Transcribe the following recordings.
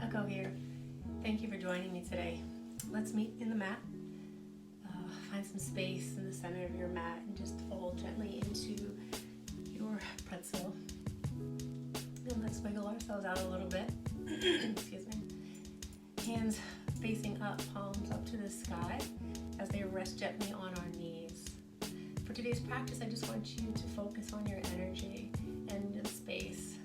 Echo here. Thank you for joining me today. Let's meet in the mat. Find some space in the center of your mat and just fold gently into your pretzel. And let's wiggle ourselves out a little bit. Excuse me. Hands facing up, palms up to the sky as they rest gently on our knees. For today's practice, I just want you to focus on your energy and the space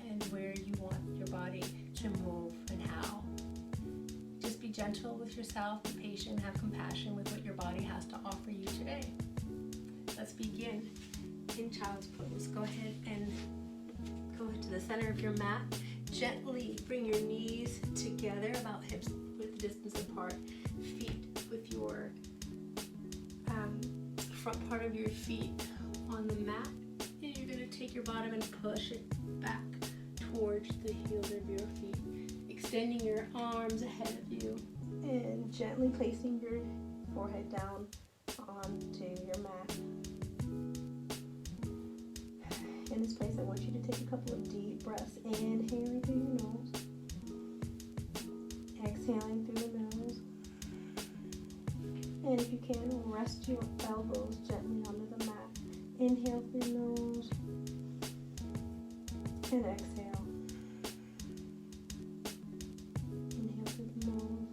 and where you want your body to move and how. Just be gentle with yourself, be patient, have compassion with what your body has to offer you today. Let's begin in child's pose. Go ahead and go to the center of your mat. Gently bring your knees together, about hips width distance apart. Feet with your front part of your feet on the mat. And you're going to take your bottom and push it back towards the heels of your feet. Extending your arms ahead of you and gently placing your forehead down onto your mat. In this place, I want you to take a couple of deep breaths, inhaling through your nose, exhaling through the nose, and if you can, rest your elbows gently onto the mat. Inhale through your nose, and exhale. Inhale through the nose,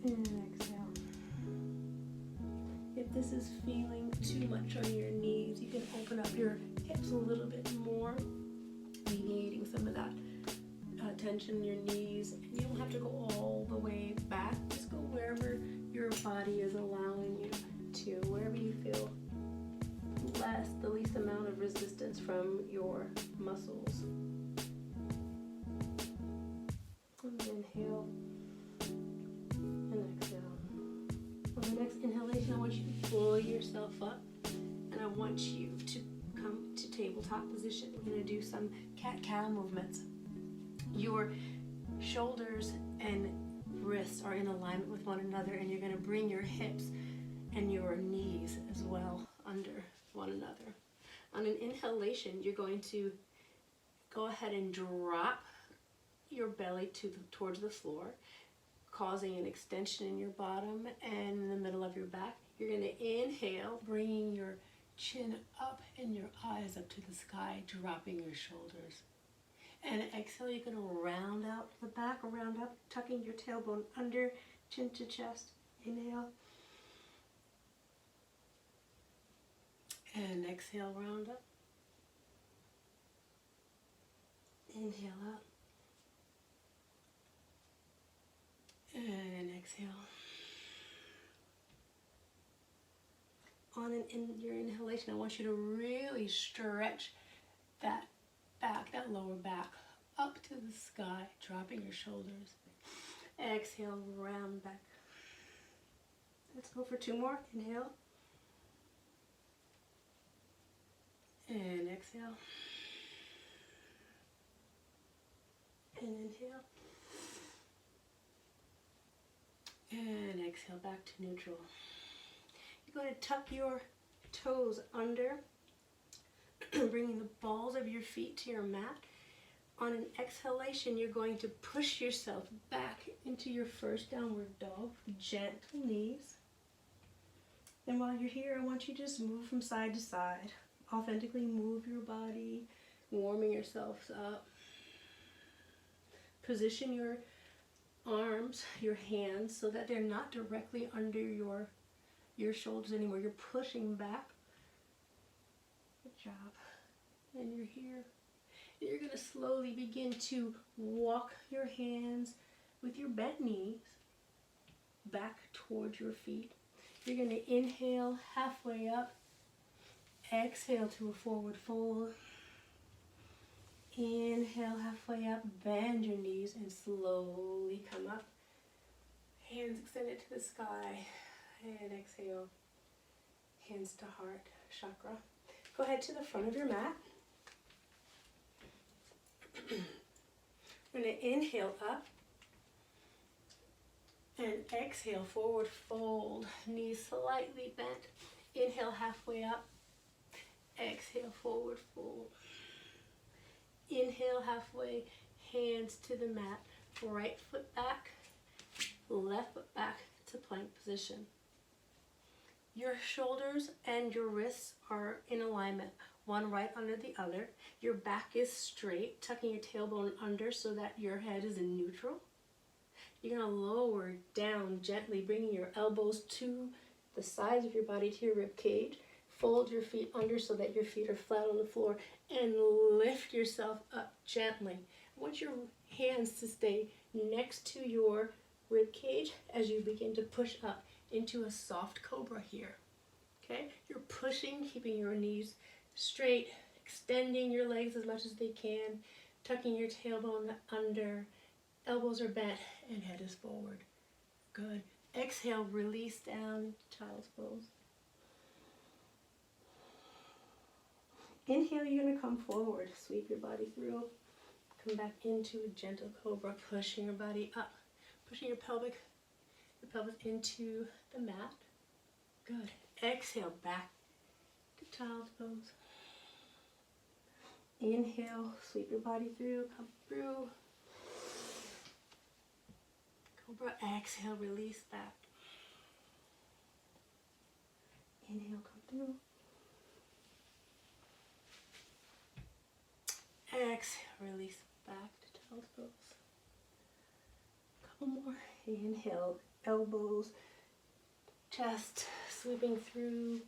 and exhale. If this is feeling too much on your knees, you can open up your hips a little bit more, alleviating some of that tension in your knees. And you don't have to go all the way back. Just go wherever your body is allowing you to, wherever you feel the least amount of resistance from your muscles. And inhale and exhale. On the next inhalation, I want you to pull yourself up, and I want you to come to tabletop position. We're going to do some cat-cow movements. Your shoulders and wrists are in alignment with one another, and you're going to bring your hips and your knees as well under one another. On an inhalation, you're going to go ahead and drop your belly towards the floor, causing an extension in your bottom and in the middle of your back. You're going to inhale, bringing your chin up and your eyes up to the sky, dropping your shoulders. And exhale, you're going to round out the back, round up, tucking your tailbone under, chin to chest. Inhale. And exhale, round up. Inhale out. And exhale. In your inhalation, I want you to really stretch that back, that lower back, up to the sky, dropping your shoulders. Exhale, round back. Let's go for two more. Inhale. And exhale. And inhale. And exhale back to neutral. You're going to tuck your toes under, bringing the balls of your feet to your mat. On an exhalation, you're going to push yourself back into your first downward dog, gentle knees. And while you're here, I want you to just move from side to side. Authentically move your body, warming yourself up. Position your arms, your hands, so that they're not directly under your shoulders anymore. You're pushing back. Good job. And you're here. And you're going to slowly begin to walk your hands with your bent knees back towards your feet. You're going to inhale halfway up. Exhale to a forward fold. Inhale halfway up, bend your knees and slowly come up. Hands extended to the sky. And exhale, hands to heart chakra. Go ahead to the front of your mat. We're going to inhale up and exhale, forward fold, knees slightly bent. Inhale halfway up. Exhale, forward fold. Inhale halfway, hands to the mat. Right foot back, left foot back to plank position. Your shoulders and your wrists are in alignment, one right under the other. Your back is straight, tucking your tailbone under so that your head is in neutral. You're going to lower down gently, bringing your elbows to the sides of your body, to your rib cage. Fold your feet under so that your feet are flat on the floor, and lift yourself up gently. I want your hands to stay next to your rib cage as you begin to push up into a soft cobra here. Okay? You're pushing, keeping your knees straight, extending your legs as much as they can, tucking your tailbone under, elbows are bent, and head is forward. Good. Exhale, release down, child's pose. Inhale, you're going to come forward, sweep your body through, come back into a gentle cobra, pushing your body up, pushing your pelvis into the mat. Good. Exhale, back to child's pose. Inhale, sweep your body through, come through. Cobra, exhale, release back. Inhale, come through. Exhale, release back to child's pose. Couple more. Inhale, elbows, chest, sweeping through.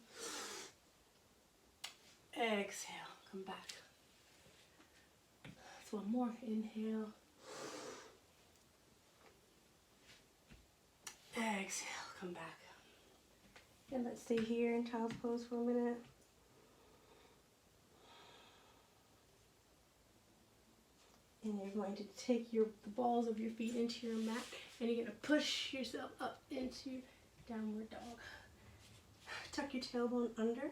Exhale, come back. So one more. Inhale. Exhale, come back. And let's stay here in child's pose for a minute. And you're going to take the balls of your feet into your mat, and you're going to push yourself up into downward dog. Tuck your tailbone under,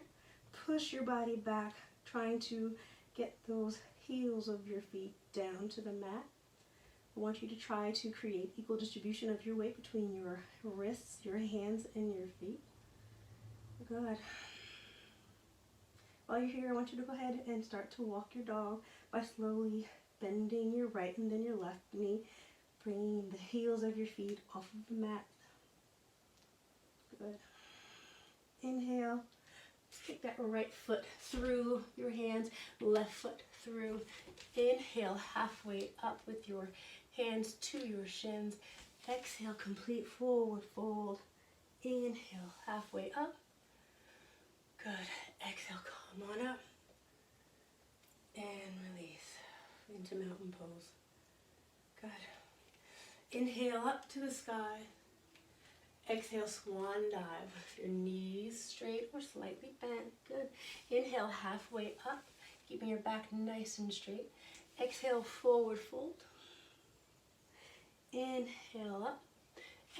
push your body back, trying to get those heels of your feet down to the mat. I want you to try to create equal distribution of your weight between your wrists, your hands, and your feet. Good. While you're here, I want you to go ahead and start to walk your dog by slowly bending your right and then your left knee, bringing the heels of your feet off of the mat. Good. Inhale. Take that right foot through your hands, left foot through. Inhale, halfway up with your hands to your shins. Exhale, complete forward fold. Inhale, halfway up. Good. Exhale, come on up. And release into mountain pose. Good. Inhale up to the sky. Exhale, swan dive. Your knees straight or slightly bent. Good. Inhale, halfway up, keeping your back nice and straight. Exhale, forward fold. Inhale up.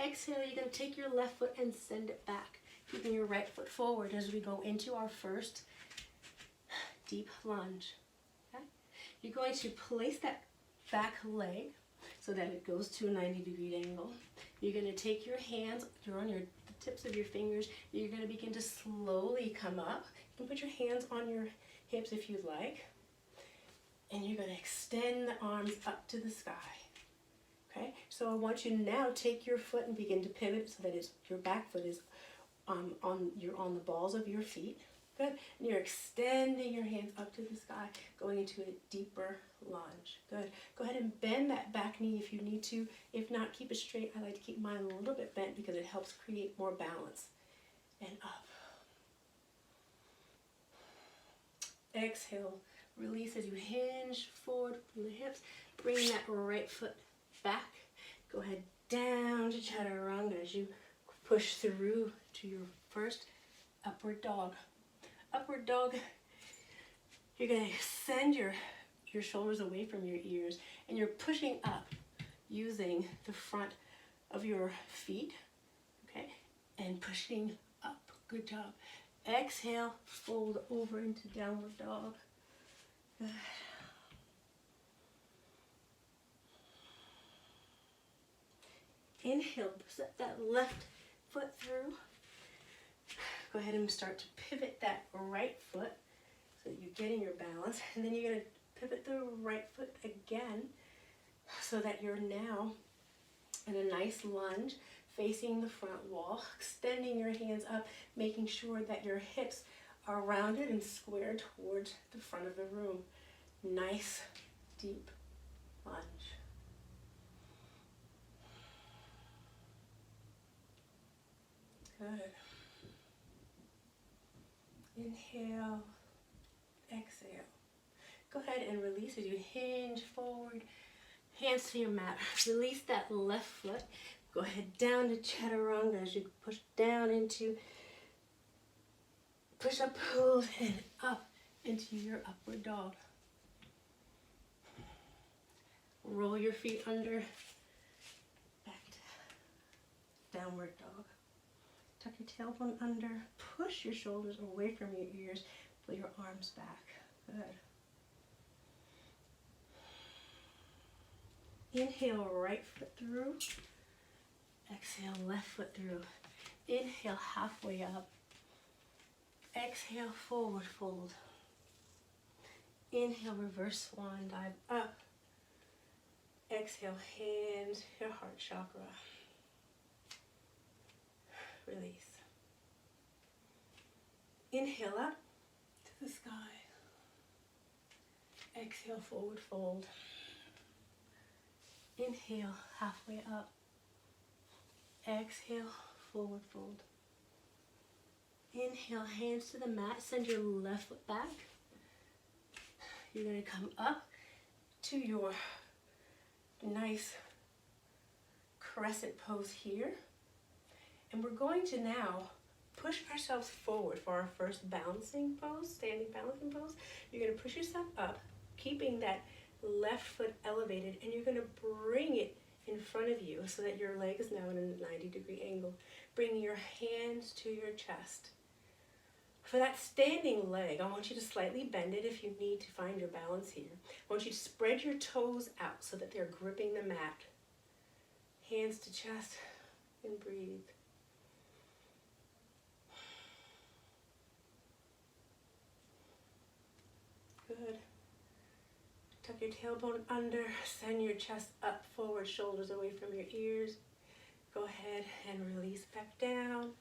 Exhale, you're going to take your left foot and send it back, keeping your right foot forward as we go into our first deep lunge. Okay? You're going to place that back leg so that it goes to a 90-degree angle. You're going to take your hands, you're on the tips of your fingers, you're going to begin to slowly come up. You can put your hands on your hips if you'd like. And you're going to extend the arms up to the sky. Okay, so I want you to now take your foot and begin to pivot so that your back foot is on the balls of your feet. Good. And you're extending your hands up to the sky, going into a deeper lunge. Good. Go ahead and bend that back knee if you need to. If not, keep it straight. I like to keep mine a little bit bent because it helps create more balance. And up. Exhale. Release as you hinge forward from the hips. Bring that right foot back. Go ahead down to chaturanga as you push through to your first upward dog. Upward dog, you're going to send your shoulders away from your ears, and you're pushing up using the front of your feet, okay, and pushing up. Good job. Exhale, fold over into downward dog. Good. Inhale, set that left foot through. Go ahead and start to pivot that right foot so that you're getting your balance. And then you're going to pivot the right foot again. so that you're now in a nice lunge facing the front wall, extending your hands up, making sure that your hips are rounded and squared towards the front of the room. Nice, deep lunge. Good. Inhale, exhale. Go ahead and release as you hinge forward, hands to your mat. Release that left foot. Go ahead down to chaturanga as you push down into push-up pose and up into your upward dog. Roll your feet under, back to downward dog. Tuck your tailbone under, push your shoulders away from your ears, pull your arms back. Good. Inhale, right foot through. Exhale, left foot through. Inhale, halfway up. Exhale, forward fold. Inhale, reverse swan dive up. Exhale, hands, your heart chakra. Release. Inhale up to the sky. Exhale, forward fold. Inhale, halfway up. Exhale, forward fold. Inhale, hands to the mat. Send your left foot back. You're going to come up to your nice crescent pose here. And we're going to now push ourselves forward for our first balancing pose, standing balancing pose. You're going to push yourself up, keeping that left foot elevated, and you're going to bring it in front of you so that your leg is now in a 90-degree angle. Bring your hands to your chest. For that standing leg, I want you to slightly bend it if you need to find your balance here. I want you to spread your toes out so that they're gripping the mat. Hands to chest and breathe. Good. Tuck your tailbone under, send your chest up, forward, shoulders away from your ears. Go ahead and release back down.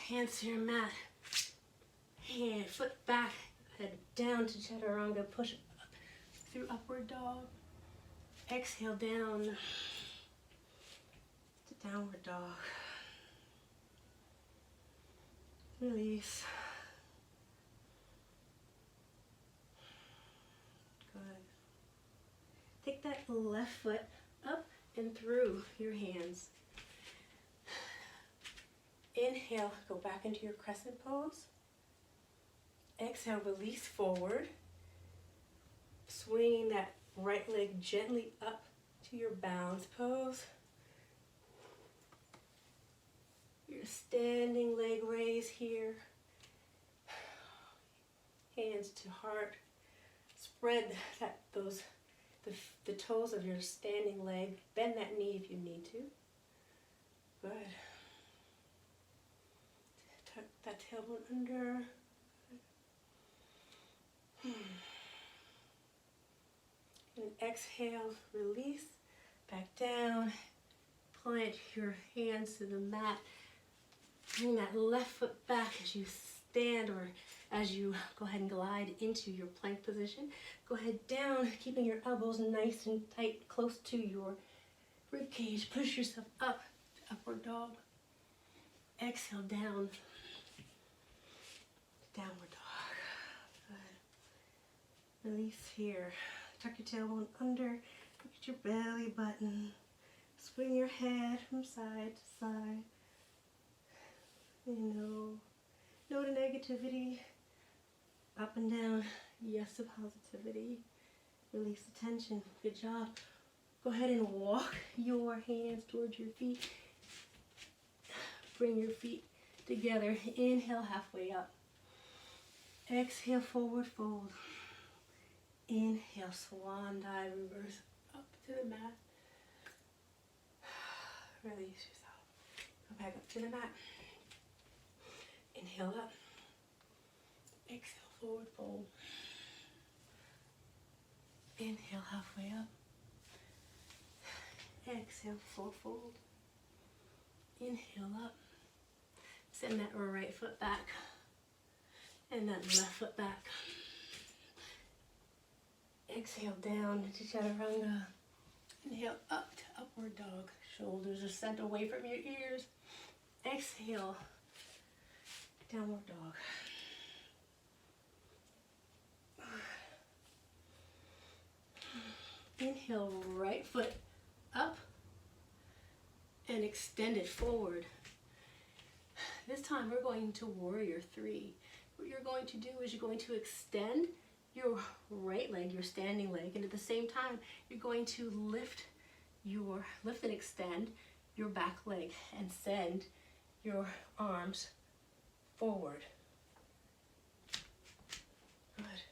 Hands to your mat. Hand, foot back, head down to chaturanga, push up through upward dog. Exhale down to downward dog. Release. Good. Take that left foot up and through your hands. Inhale, go back into your crescent pose. Exhale, release forward. Swinging that right leg gently up to your balance pose. Your standing leg raise here. Hands to heart. Spread the toes of your standing leg. Bend that knee if you need to. Good. Tuck that tailbone under. And exhale, release, back down. Plant your hands to the mat. Bring that left foot back as you stand or as you go ahead and glide into your plank position. Go ahead down, keeping your elbows nice and tight, close to your rib cage. Push yourself up to upward dog. Exhale down, downward dog. Good. Release here. Tuck your tailbone under. Look at your belly button. Swing your head from side to side. No to negativity. Up and down. Yes to positivity. Release the tension. Good job. Go ahead and walk your hands towards your feet. Bring your feet together. Inhale, halfway up. Exhale, forward fold. Inhale, swan dive, reverse up to the mat. Release yourself. Go back up to the mat. Inhale up. Exhale, forward fold. Inhale, halfway up. Exhale, forward fold. Inhale up. Send that right foot back. And that left foot back. Exhale down to chaturanga. Inhale up to upward dog. Shoulders are sent away from your ears. Exhale, downward dog. Inhale, right foot up and extend it forward. This time we're going to warrior three. What you're going to do is you're going to extend your right leg, your standing leg, and at the same time you're going to lift and extend your back leg and send your arms forward. Good.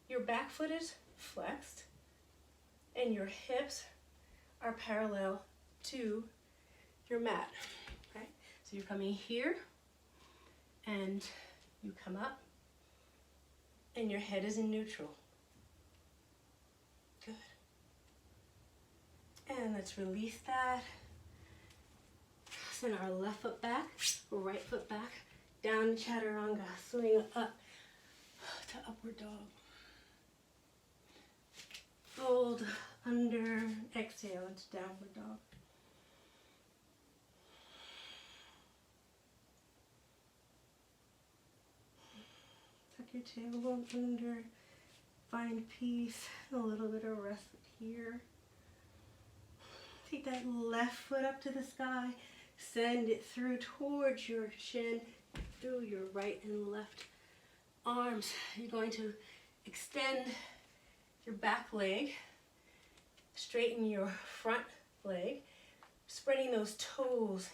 Your back foot is flexed and your hips are parallel to your mat. Okay? So you're coming here and you come up and your head is in neutral. Good. And let's release that. Send our left foot back, right foot back, down to chaturanga, swing up to upward dog. Fold under, exhale into downward dog. Tuck your tailbone under, find peace, a little bit of rest here. Take that left foot up to the sky, send it through towards your chin, through your right and left arms. You're going to extend your back leg, straighten your front leg, spreading those toes,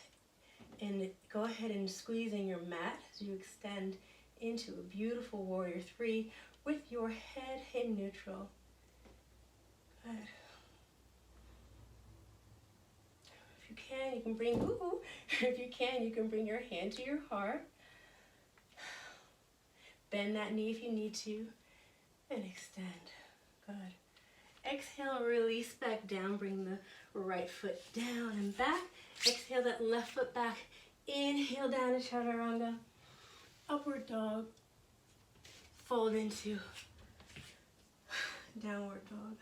and go ahead and squeeze in your mat as you extend into a beautiful warrior three with your head in neutral. Good. If you can, you can bring your hand to your heart. Bend that knee if you need to, and extend. Good. Exhale, release back down. Bring the right foot down and back. Exhale that left foot back. Inhale down to chaturanga. Upward dog. Fold into downward dog.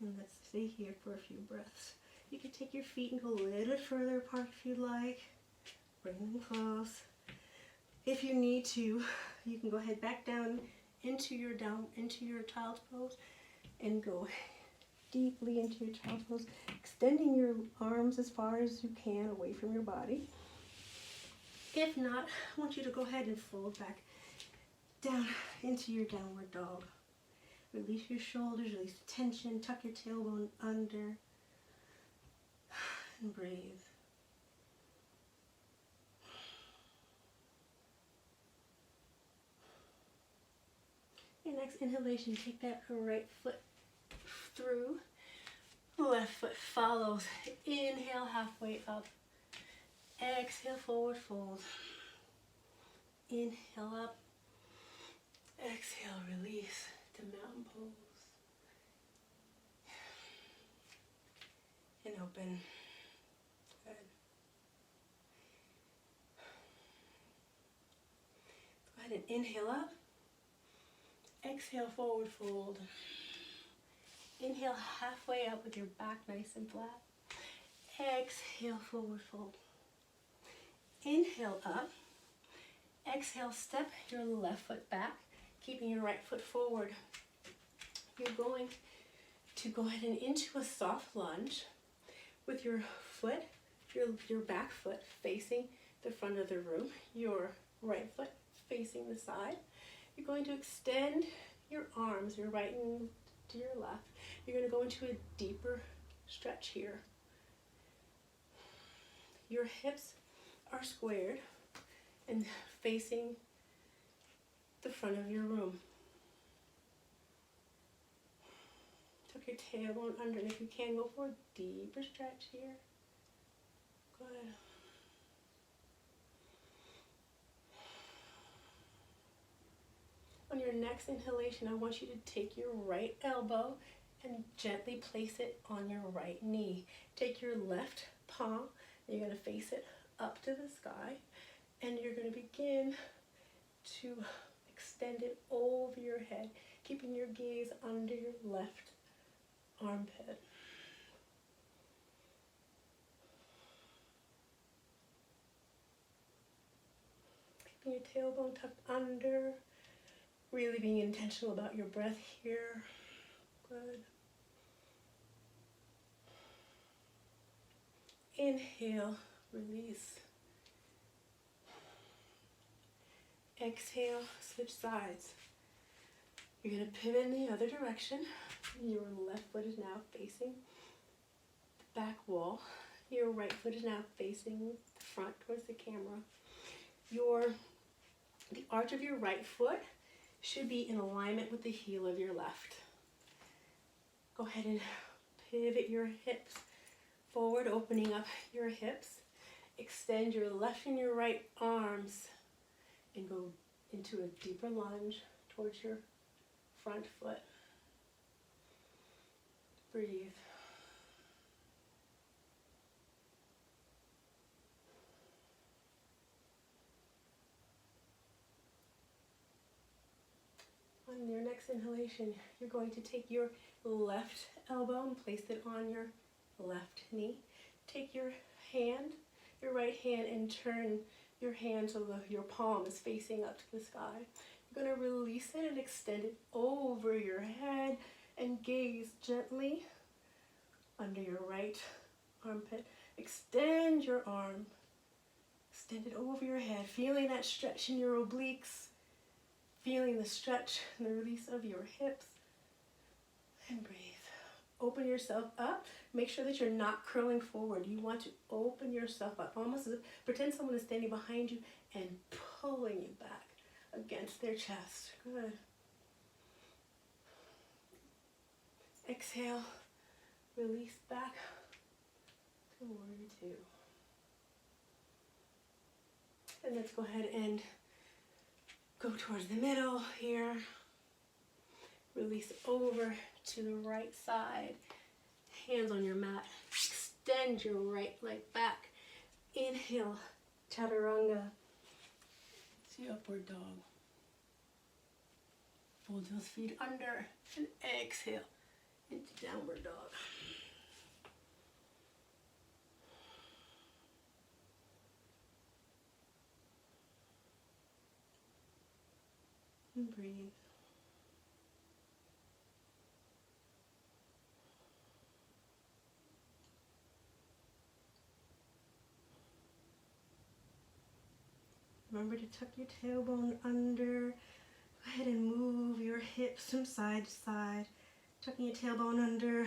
And let's stay here for a few breaths. You can take your feet and go a little bit further apart if you'd like. Bring them close. If you need to, you can go ahead back down into your child's pose and go deeply into your child's pose, extending your arms as far as you can away from your body. If not, I want you to go ahead and fold back down into your downward dog. Release your shoulders, release the tension, tuck your tailbone under, and breathe. Your next inhalation, take that right foot through, left foot follows. Inhale, halfway up. Exhale, forward fold. Inhale up. Exhale, release to mountain pose. And open. Good. Go ahead and inhale up. Exhale, forward fold. Inhale, halfway up with your back nice and flat. Exhale, forward fold. Inhale up. Exhale, step your left foot back, keeping your right foot forward. You're going to go ahead and into a soft lunge with your foot, your back foot facing the front of the room, your right foot facing the side. You're going to extend your arms, your right and to your left. You're going to go into a deeper stretch here. Your hips are squared and facing the front of your room. Tuck your tailbone under, and if you can, go for a deeper stretch here. Good. On your next inhalation, I want you to take your right elbow and gently place it on your right knee. Take your left palm, and you're going to face it up to the sky, and you're going to begin to extend it over your head, keeping your gaze under your left armpit. Keeping your tailbone tucked under, really being intentional about your breath here. Good. Inhale, release. Exhale, switch sides. You're going to pivot in the other direction. Your left foot is now facing the back wall. Your right foot is now facing the front towards the camera. The arch of your right foot should be in alignment with the heel of your left. Go ahead and pivot your hips forward, opening up your hips. Extend your left and your right arms and go into a deeper lunge towards your front foot. Breathe. On your next inhalation, you're going to take your left elbow and place it on your left knee. Take your right hand, and turn your hand so your palm is facing up to the sky. You're going to release it and extend it over your head and gaze gently under your right armpit. Extend your arm. Extend it over your head, feeling that stretch in your obliques, feeling the stretch and the release of your hips. And breathe. Open yourself up. Make sure that you're not curling forward. You want to open yourself up, almost as if pretend someone is standing behind you and pulling you back against their chest. Good. Exhale. Release back to warrior two. And let's go ahead and go towards the middle here. Release over to the right side. Hands on your mat. Extend your right leg back. Inhale, chaturanga to upward dog. Fold those feet under and exhale into downward dog. And breathe. Remember to tuck your tailbone under. Go ahead and move your hips from side to side. Tucking your tailbone under,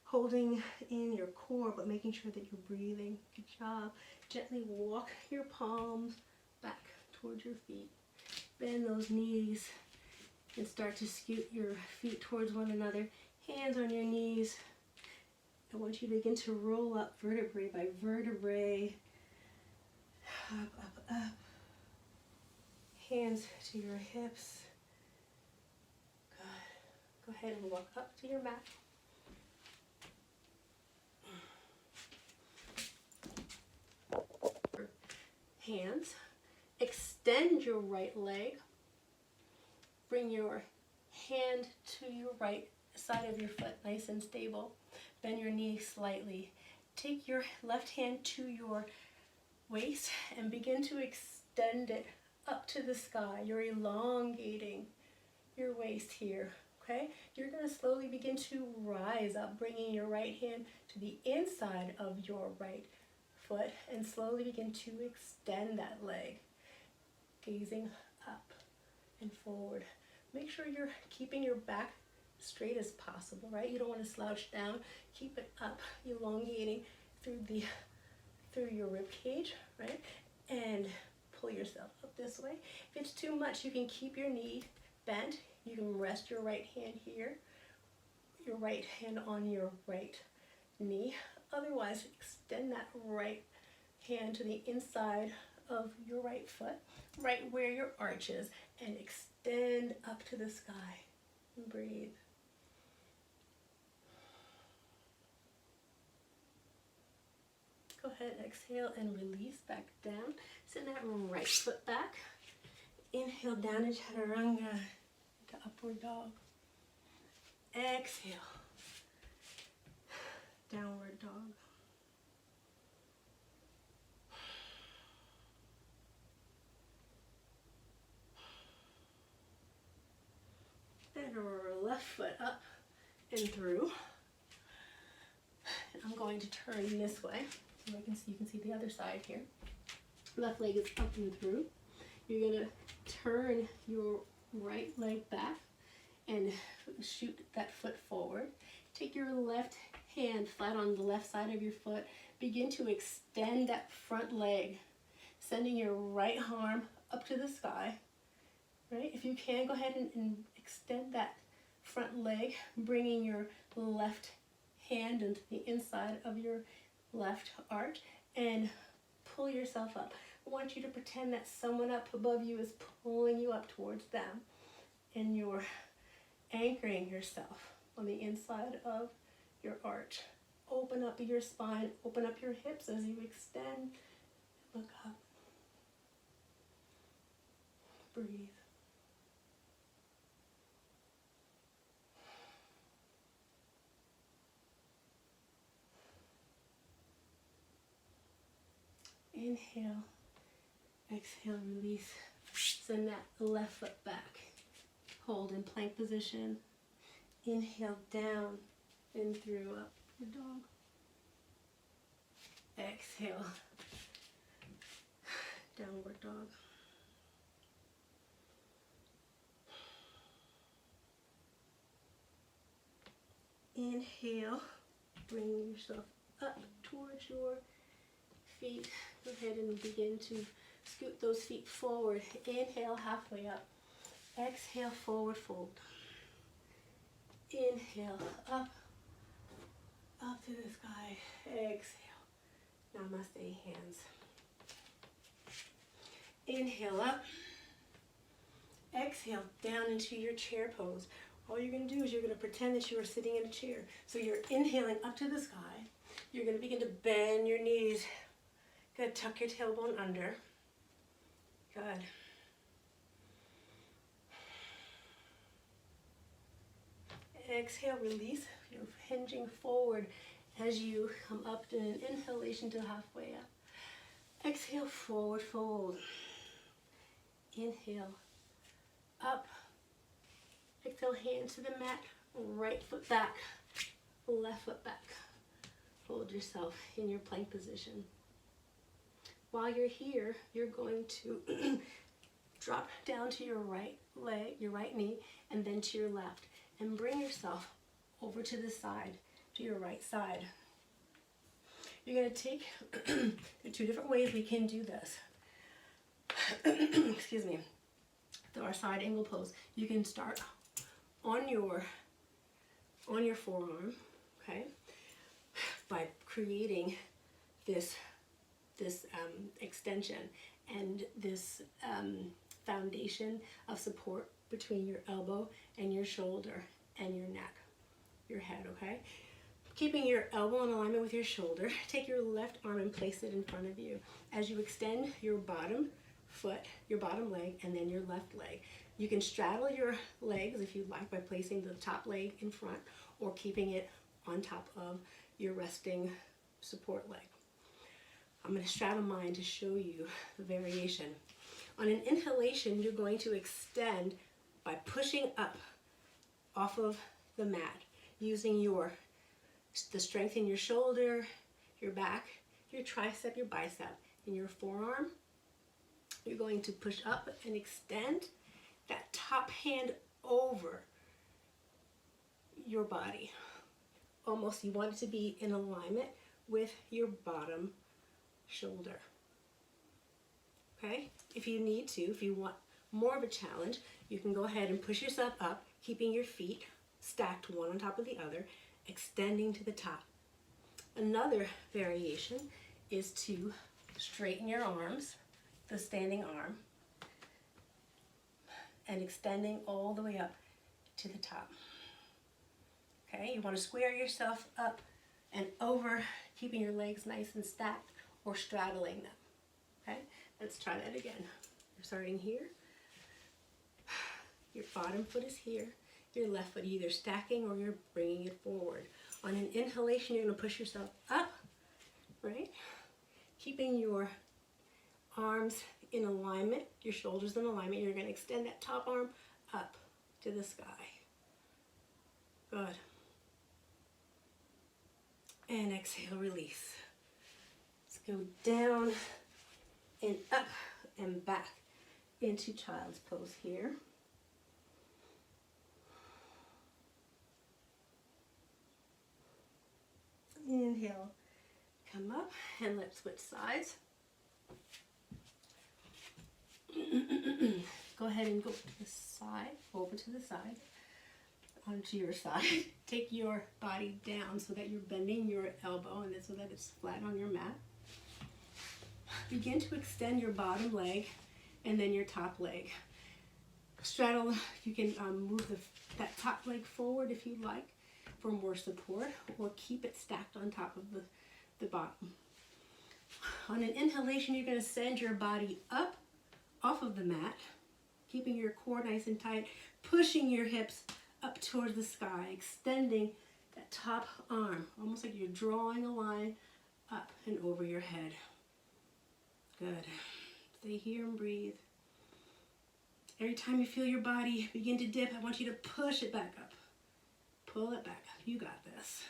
holding in your core, but making sure that you're breathing. Good job. Gently walk your palms back towards your feet. Bend those knees and start to scoot your feet towards one another. Hands on your knees. I want you to begin to roll up vertebrae by vertebrae. Up, up, up. Hands to your hips. Good. Go ahead and walk up to your mat. Hands. Extend your right leg. Bring your hand to your right side of your foot, nice and stable. Bend your knee slightly. Take your left hand to your waist and begin to extend it up to the sky. You're elongating your waist here, okay? You're going to slowly begin to rise up, bringing your right hand to the inside of your right foot and slowly begin to extend that leg, gazing up and forward. Make sure you're keeping your back straight as possible, right? You don't want to slouch down. Keep it up, elongating through your rib cage, right? And pull yourself up this way. If it's too much, you can keep your knee bent. You can rest your right hand here, your right hand on your right knee. Otherwise, extend that right hand to the inside of your right foot, right where your arch is, and extend up to the sky. And breathe. Go ahead, exhale and release back down. Send that right foot back. Inhale down into chaturanga, to upward dog. Exhale, downward dog. Then left foot up and through. And I'm going to turn this way so you can see the other side here. Left leg is up and through. You're gonna turn your right leg back and shoot that foot forward. Take your left hand flat on the left side of your foot. Begin to extend that front leg, sending your right arm up to the sky. Right? If you can, go ahead and extend that front leg, bringing your left hand into the inside of your left arch and pull yourself up. I want you to pretend that someone up above you is pulling you up towards them, and you're anchoring yourself on the inside of your arch. Open up your spine, open up your hips as you extend. Look up. Breathe. Inhale, exhale, release. Send that left foot back. Hold in plank position. Inhale, down and through, up your dog. Exhale, downward dog. Inhale, bring yourself up towards your feet. Go ahead and begin to scoot those feet forward. Inhale, halfway up. Exhale, forward fold. Inhale, up to the sky. Exhale, namaste hands. Inhale up. Exhale, down into your chair pose. All you're going to do is you're going to pretend that you are sitting in a chair. So you're inhaling up to the sky. You're going to begin to bend your knees. Good, tuck your tailbone under. Good. Exhale, release. You're hinging forward as you come up to an inhalation to halfway up. Exhale, forward fold. Inhale, up. Exhale, hand to the mat. Right foot back, left foot back. Hold yourself in your plank position. While you're here, you're going to drop down to your right leg, your right knee, and then to your left. And bring yourself over to the side, to your right side. You're going to take, there are two different ways we can do this. Excuse me. Our side angle pose. You can start on your forearm, okay, by creating this extension and this foundation of support between your elbow and your shoulder and your neck, your head, okay? Keeping your elbow in alignment with your shoulder, take your left arm and place it in front of you. As you extend your bottom foot, your bottom leg, and then your left leg. You can straddle your legs if you like by placing the top leg in front or keeping it on top of your resting support leg. I'm going to straddle mine to show you the variation. On an inhalation, you're going to extend by pushing up off of the mat, using the strength in your shoulder, your back, your tricep, your bicep, and your forearm. You're going to push up and extend that top hand over your body. Almost, you want it to be in alignment with your bottom shoulder. Okay? If you need to, if you want more of a challenge, you can go ahead and push yourself up, keeping your feet stacked one on top of the other, extending to the top. Another variation is to straighten your arms the standing arm and extending all the way up to the top. Okay, you want to square yourself up and over, keeping your legs nice and stacked or straddling them. Okay, let's try that again. You're starting here. Your bottom foot is here. Your left foot either stacking or you're bringing it forward. On an inhalation, you're going to push yourself up, right? Keeping your arms in alignment, your shoulders in alignment. You're going to extend that top arm up to the sky. Good. And exhale, release. Let's go down and up and back into child's pose here. Inhale, come up, and let's switch sides. Go ahead and go to the side, over to the side, onto your side. Take your body down so that you're bending your elbow and so that it's flat on your mat. Begin to extend your bottom leg and then your top leg. Straddle, you can move that top leg forward if you like for more support, or keep it stacked on top of the bottom. On an inhalation, you're going to send your body up off of the mat, keeping your core nice and tight, pushing your hips up towards the sky, extending that top arm, almost like you're drawing a line up and over your head. Good. Stay here and breathe. Every time you feel your body begin to dip, I want you to push it back up. Pull it back up. You got this.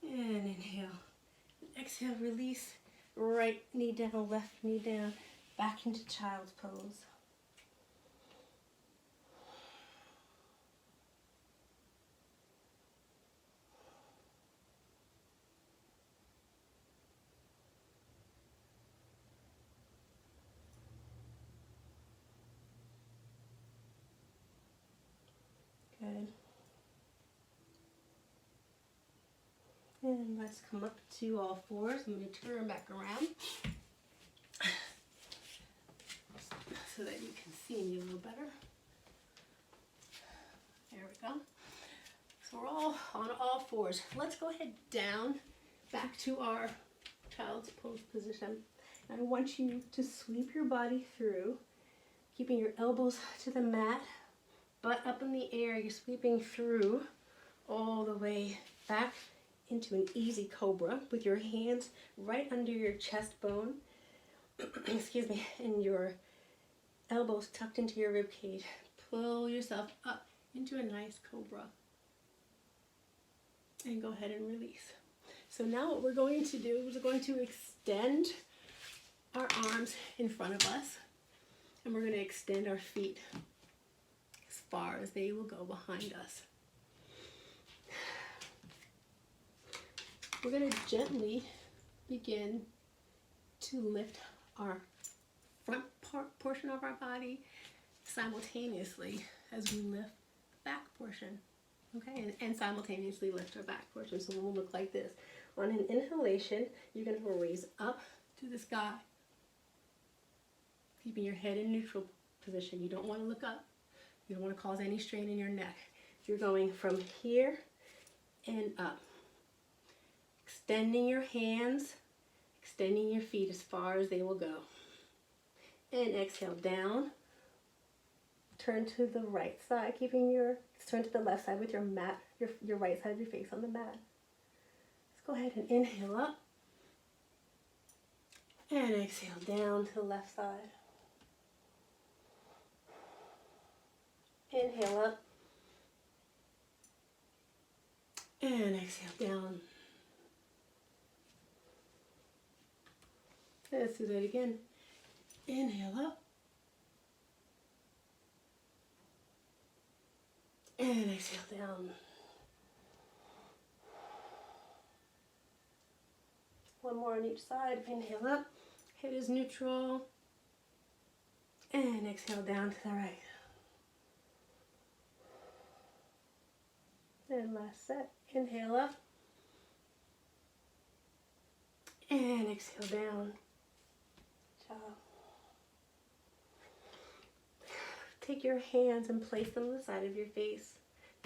And inhale. Exhale, release. Right knee down, left knee down. Back into child's pose. Good. And let's come up to all fours. I'm going to turn back around so that you can see me a little better. There we go. So we're all on all fours. Let's go ahead down, back to our child's pose position. And I want you to sweep your body through, keeping your elbows to the mat, butt up in the air. You're sweeping through all the way back into an easy cobra with your hands right under your chest bone, excuse me, and your elbows tucked into your rib cage. Pull yourself up into a nice cobra. And go ahead and release. So now what we're going to do is we're going to extend our arms in front of us, and we're going to extend our feet as far as they will go behind us. We're going to gently begin to lift our front portion of our body simultaneously as we lift the back portion. Okay, and simultaneously lift our back portion. So we'll look like this. On an inhalation, you're going to raise up to the sky, keeping your head in neutral position. You don't want to look up. You don't want to cause any strain in your neck. You're going from here and up. Extending your hands, extending your feet as far as they will go. And exhale down. Turn to the right side, turn to the left side with your mat, your right side of your face on the mat. Let's go ahead and inhale up. And exhale down to the left side. Inhale up. And exhale down. Let's do that again. Inhale up. And exhale down. One more on each side. Inhale up. Head is neutral. And exhale down to the right. And last set. Inhale up. And exhale down. Ciao. Take your hands and place them on the side of your face,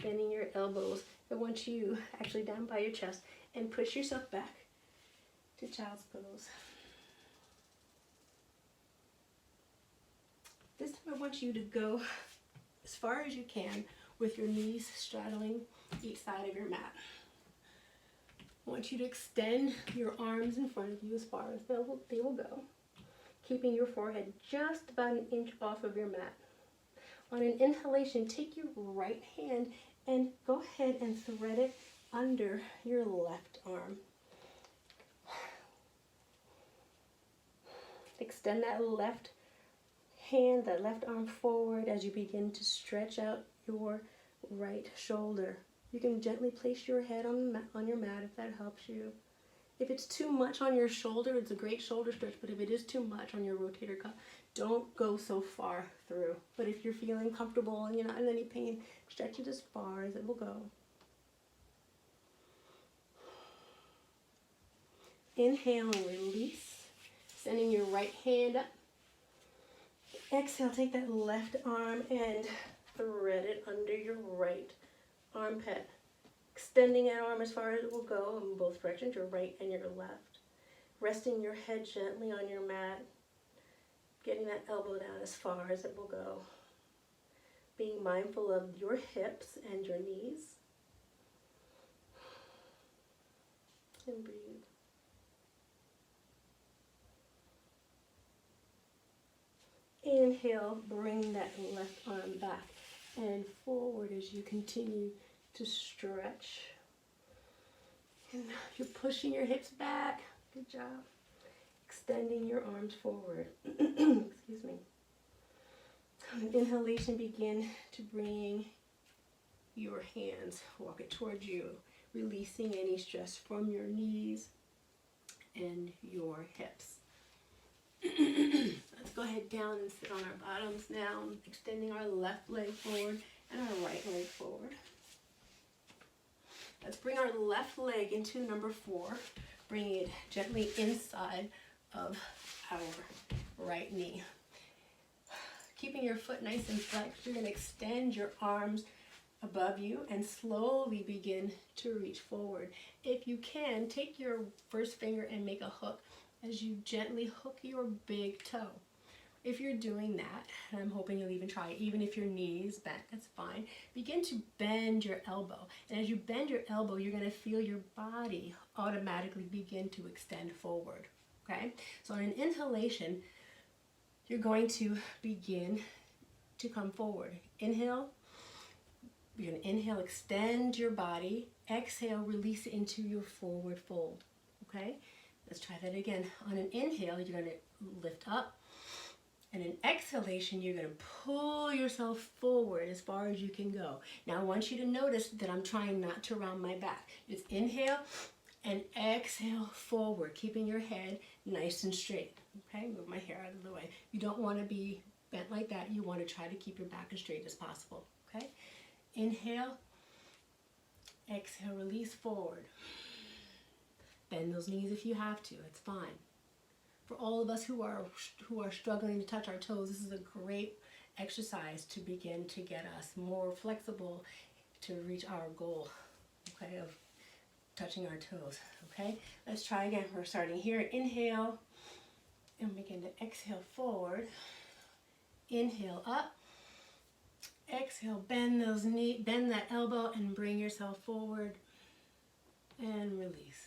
bending your elbows. I want you actually down by your chest and push yourself back to child's pose. This time I want you to go as far as you can with your knees straddling each side of your mat. I want you to extend your arms in front of you as far as they will go, keeping your forehead just about an inch off of your mat. On an inhalation, take your right hand and go ahead and thread it under your left arm. Extend that left hand, that left arm forward as you begin to stretch out your right shoulder. You can gently place your head on your mat if that helps you. If it's too much on your shoulder, it's a great shoulder stretch, but if it is too much on your rotator cuff, don't go so far through. But if you're feeling comfortable and you're not in any pain, stretch it as far as it will go. Inhale and release, sending your right hand up. Exhale, take that left arm and thread it under your right armpit. Extending that arm as far as it will go in both directions, your right and your left. Resting your head gently on your mat. Getting that elbow down as far as it will go. Being mindful of your hips and your knees. And breathe. Inhale, bring that left arm back and forward as you continue to stretch. And you're pushing your hips back. Good job. Extending your arms forward. Excuse me. On inhalation, begin to bring your hands, walk it towards you, releasing any stress from your knees and your hips. Let's go ahead down and sit on our bottoms now, extending our left leg forward and our right leg forward. Let's bring our left leg into number 4, bringing it gently inside of our right knee. Keeping your foot nice and flexed, you're going to extend your arms above you and slowly begin to reach forward. If you can, take your first finger and make a hook as you gently hook your big toe. If you're doing that, and I'm hoping you'll even try, even if your knee is bent, that's fine. Begin to bend your elbow. And as you bend your elbow, you're going to feel your body automatically begin to extend forward. Okay? So on an inhalation, you're going to begin to come forward. Inhale. You're going to inhale, extend your body. Exhale, release it into your forward fold. Okay? Let's try that again. On an inhale, you're going to lift up. And an exhalation, you're going to pull yourself forward as far as you can go. Now, I want you to notice that I'm trying not to round my back. Just inhale and exhale forward, keeping your head nice and straight. Okay, move my hair out of the way. You don't want to be bent like that. You want to try to keep your back as straight as possible. Okay, inhale, exhale, release forward. Bend those knees if you have to. It's fine. For all of us who are struggling to touch our toes, this is a great exercise to begin to get us more flexible to reach our goal, okay, of touching our toes, okay? Let's try again. We're starting here. Inhale, and begin to exhale forward. Inhale up. Exhale, bend those knees, bend that elbow, and bring yourself forward, and release.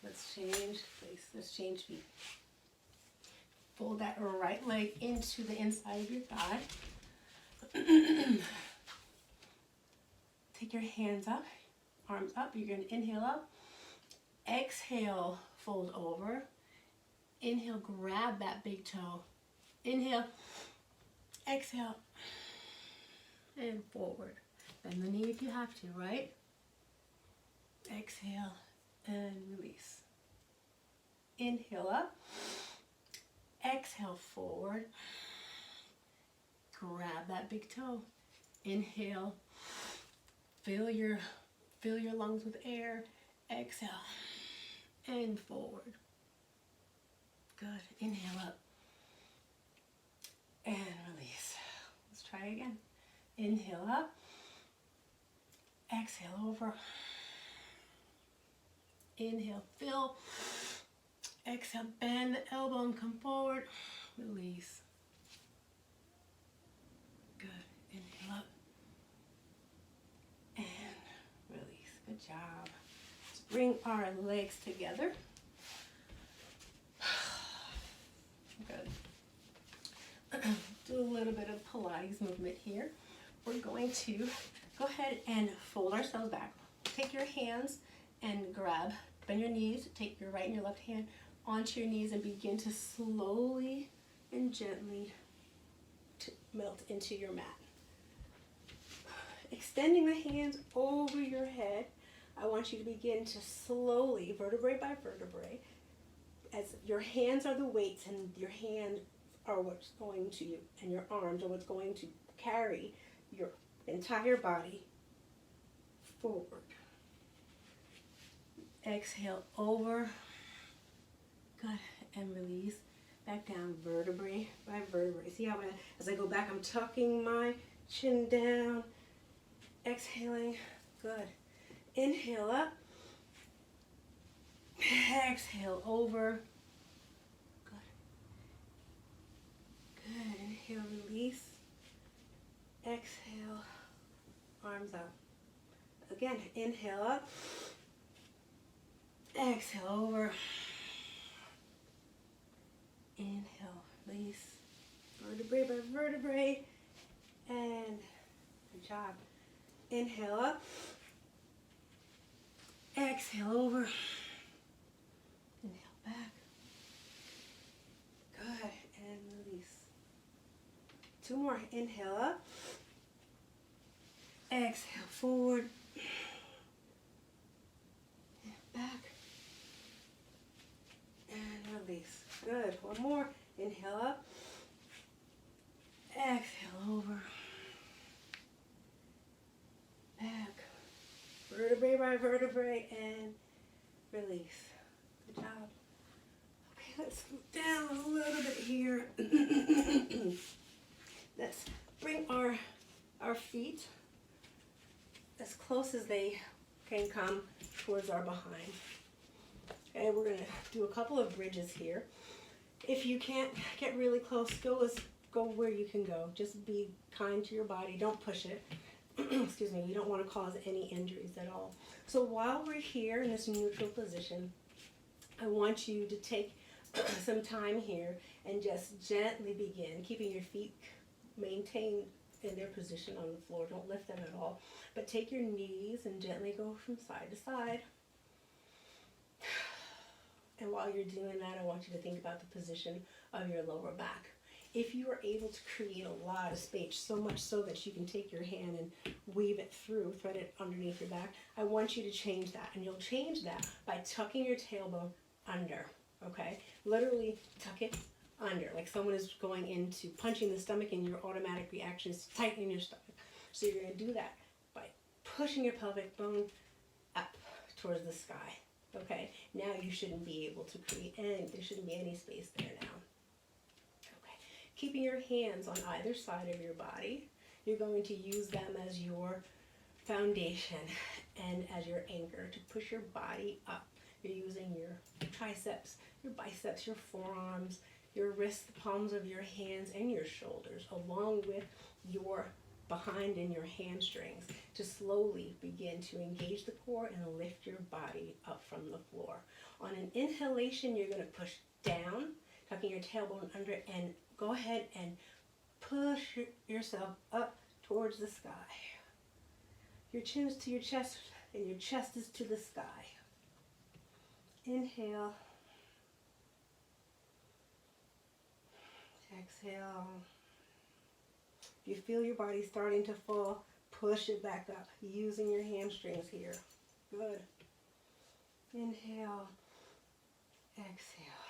Let's change place. Let's change feet. Fold that right leg into the inside of your thigh. Take your hands up, arms up. You're going to inhale up. Exhale, fold over. Inhale, grab that big toe. Inhale, exhale, and forward. Bend the knee if you have to, right? Exhale and release. Inhale up. Exhale forward. Grab that big toe. Inhale. Fill your lungs with air. Exhale. And forward. Good. Inhale up. And release. Let's try again. Inhale up. Exhale over. Inhale, fill. Exhale, bend the elbow and come forward. Release. Good. Inhale up. And release. Good job. Let's bring our legs together. Good. Do a little bit of Pilates movement here. We're going to go ahead and fold ourselves back. Take your hands and bend your knees. Take your right and your left hand onto your knees and begin to slowly and gently melt into your mat. Extending the hands over your head, I want you to begin to slowly, vertebrae by vertebrae, as your hands are the weights and your hands are what's going to, and your arms are what's going to carry your entire body forward. Exhale over. Good. And release. Back down, vertebrae by vertebrae. See how as I go back, I'm tucking my chin down. Exhaling. Good. Inhale up. Exhale over. Good. Good. Inhale, release. Exhale. Arms up. Again, inhale up. Exhale over. Inhale, release. Vertebrae by vertebrae. And good job. Inhale up. Exhale over. Inhale back. Good. And release. Two more. Inhale up. Exhale forward. Back. And release. Good. One more. Inhale up. Exhale over. Back. Vertebrae by vertebrae and release. Good job. Okay, let's move down a little bit here. Let's bring our feet as close as they can come towards our behind. Okay, we're going to do a couple of bridges here. If you can't get really close, go where you can go. Just be kind to your body. Don't push it. Excuse me. You don't want to cause any injuries at all. So while we're here in this neutral position, I want you to take some time here and just gently begin, keeping your feet maintained in their position on the floor. Don't lift them at all. But take your knees and gently go from side to side. And while you're doing that, I want you to think about the position of your lower back. If you are able to create a lot of space, so much so that you can take your hand and weave it through, thread it underneath your back, I want you to change that. And you'll change that by tucking your tailbone under, okay? Literally tuck it under, like someone is going into punching the stomach and your automatic reaction is tightening your stomach. So you're going to do that by pushing your pelvic bone up towards the sky, okay? Now you shouldn't be able to create there shouldn't be any space there now. Okay, keeping your hands on either side of your body, you're going to use them as your foundation and as your anchor to push your body up. You're using your triceps, your biceps, your forearms, your wrists, the palms of your hands, and your shoulders, along with your behind and your hamstrings, to slowly begin to engage the core and lift your body up from the floor. On an inhalation, you're going to push down, tucking your tailbone under, and go ahead and push yourself up towards the sky. Your chin is to your chest, and your chest is to the sky. Inhale. Exhale. If you feel your body starting to fall, push it back up, using your hamstrings here. Good. Inhale. exhale.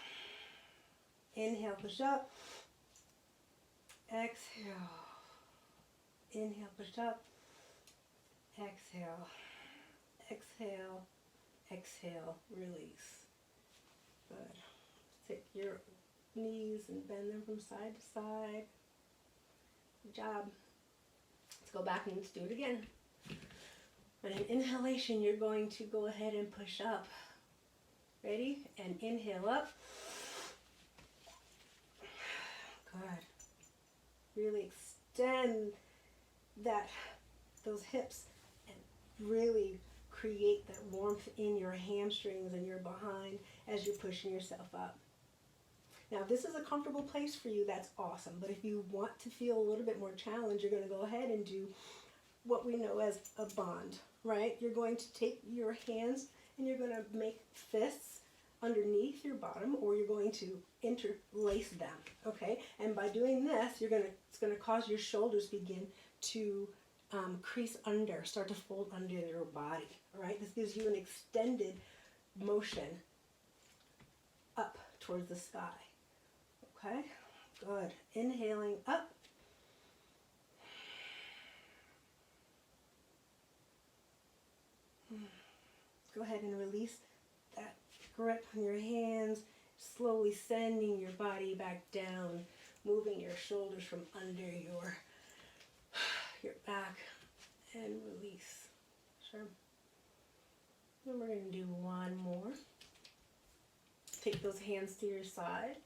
Inhale, push up. Exhale. Inhale, push up. Exhale. Exhale. Exhale. Release. Good. Take your knees and bend them from side to side. Good job. Let's go back and let's do it again. On an inhalation, you're going to go ahead and push up. Ready? And inhale up. Good. Really extend those hips and really create that warmth in your hamstrings and your behind as you're pushing yourself up. Now, if this is a comfortable place for you, that's awesome. But if you want to feel a little bit more challenged, you're going to go ahead and do what we know as a bond, right? You're going to take your hands and you're going to make fists underneath your bottom, or you're going to interlace them, okay? And by doing this, it's going to cause your shoulders begin to crease under, start to fold under your body, all right? This gives you an extended motion up towards the sky, okay? Good. Inhaling up. Go ahead and release that grip on your hands, slowly sending your body back down, moving your shoulders from under your back, and release. Sure. Then we're going to do one more. Take those hands to your side.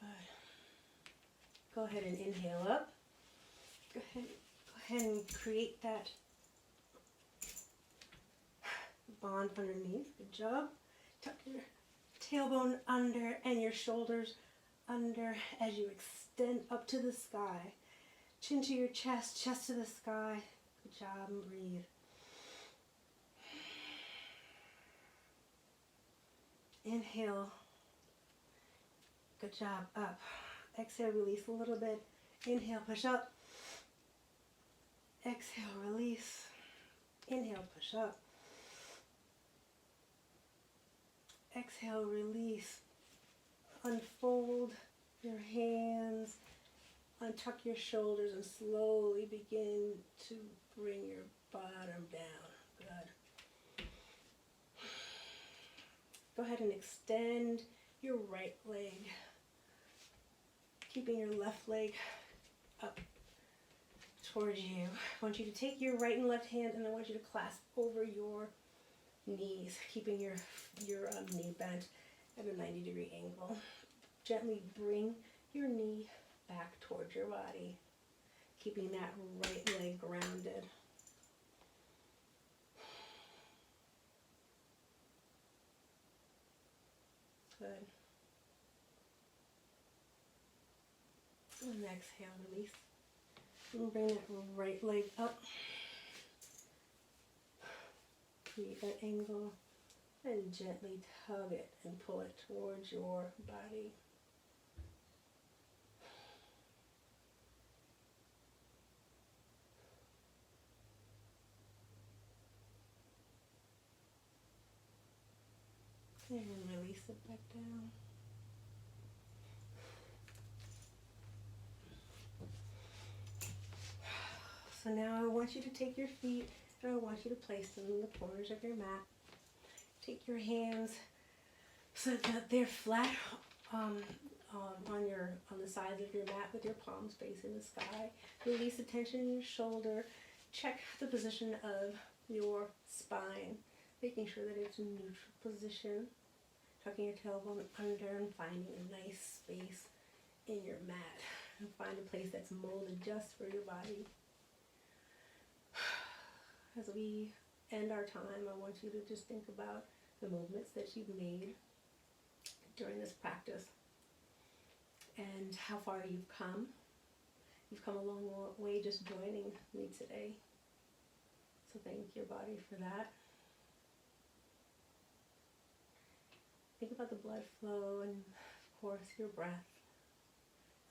Good. Go ahead and inhale up. Go ahead and create that bond underneath. Good job. Tuck your tailbone under and your shoulders under as you extend up to the sky. Chin to your chest, chest to the sky. Good job, and breathe. Inhale. Good job. Up. Exhale, release a little bit. Inhale, push up. Exhale, release. Inhale, push up. Exhale, release. Unfold your hands. Untuck your shoulders and slowly begin to bring your bottom down. Good. Go ahead and extend your right leg, keeping your left leg up towards you. I want you to take your right and left hand and I want you to clasp over your knees, keeping your knee bent at a 90-degree angle. Gently bring your knee back towards your body, keeping that right leg grounded. Good. And exhale, release. And bring that right leg up. Create that angle and gently tug it and pull it towards your body. And release it back down. So now I want you to take your feet and I want you to place them in the corners of your mat. Take your hands so that they're flat on the sides of your mat with your palms facing the sky. Release the tension in your shoulder. Check the position of your spine, making sure that it's in neutral position. Tucking your tailbone under and finding a nice space in your mat. And find a place that's molded just for your body. As we end our time, I want you to just think about the movements that you've made during this practice and how far you've come. You've come a long way just joining me today. So thank your body for that. Think about the blood flow and, of course, your breath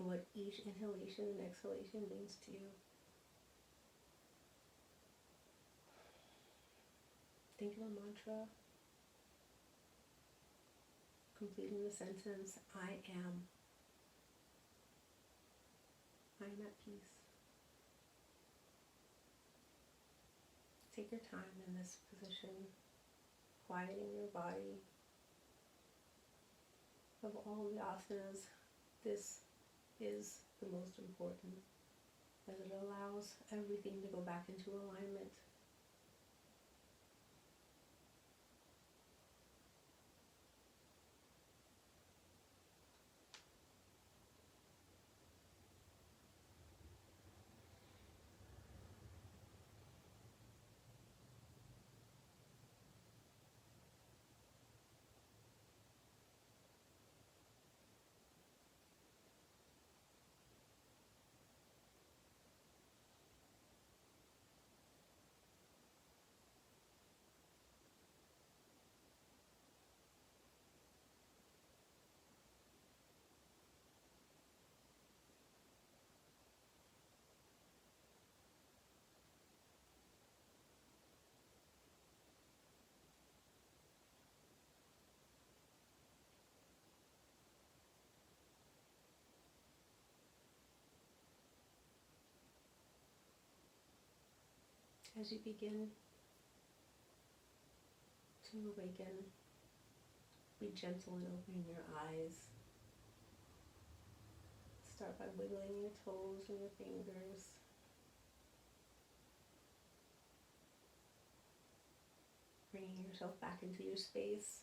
and what each inhalation and exhalation means to you. Think of a mantra completing the sentence, I am. I am at peace. Take your time in this position, quieting your body. Of all the asanas, this is the most important, as it allows everything to go back into alignment. As you begin to awaken, be gentle in opening your eyes. Start by wiggling your toes and your fingers. Bringing yourself back into your space.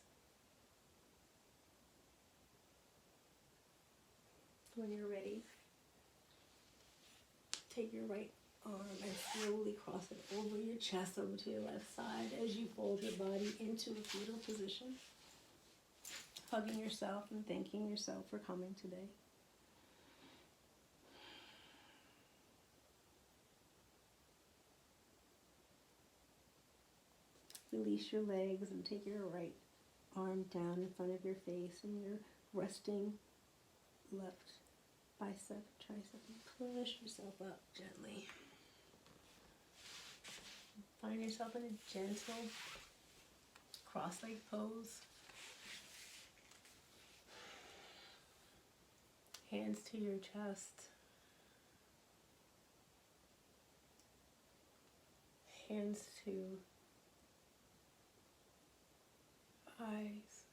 When you're ready, take your right arm and slowly cross it over your chest, over to your left side as you fold your body into a fetal position, hugging yourself and thanking yourself for coming today. Release your legs and take your right arm down in front of your face and your resting left bicep, tricep, and push yourself up gently. Find yourself in a gentle cross-leg pose. Hands to your chest. Hands to eyes.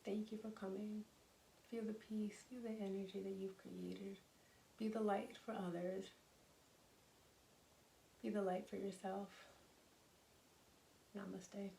Thank you for coming. Feel the peace, feel the energy that you've created. Be the light for others. Be the light for yourself. Namaste.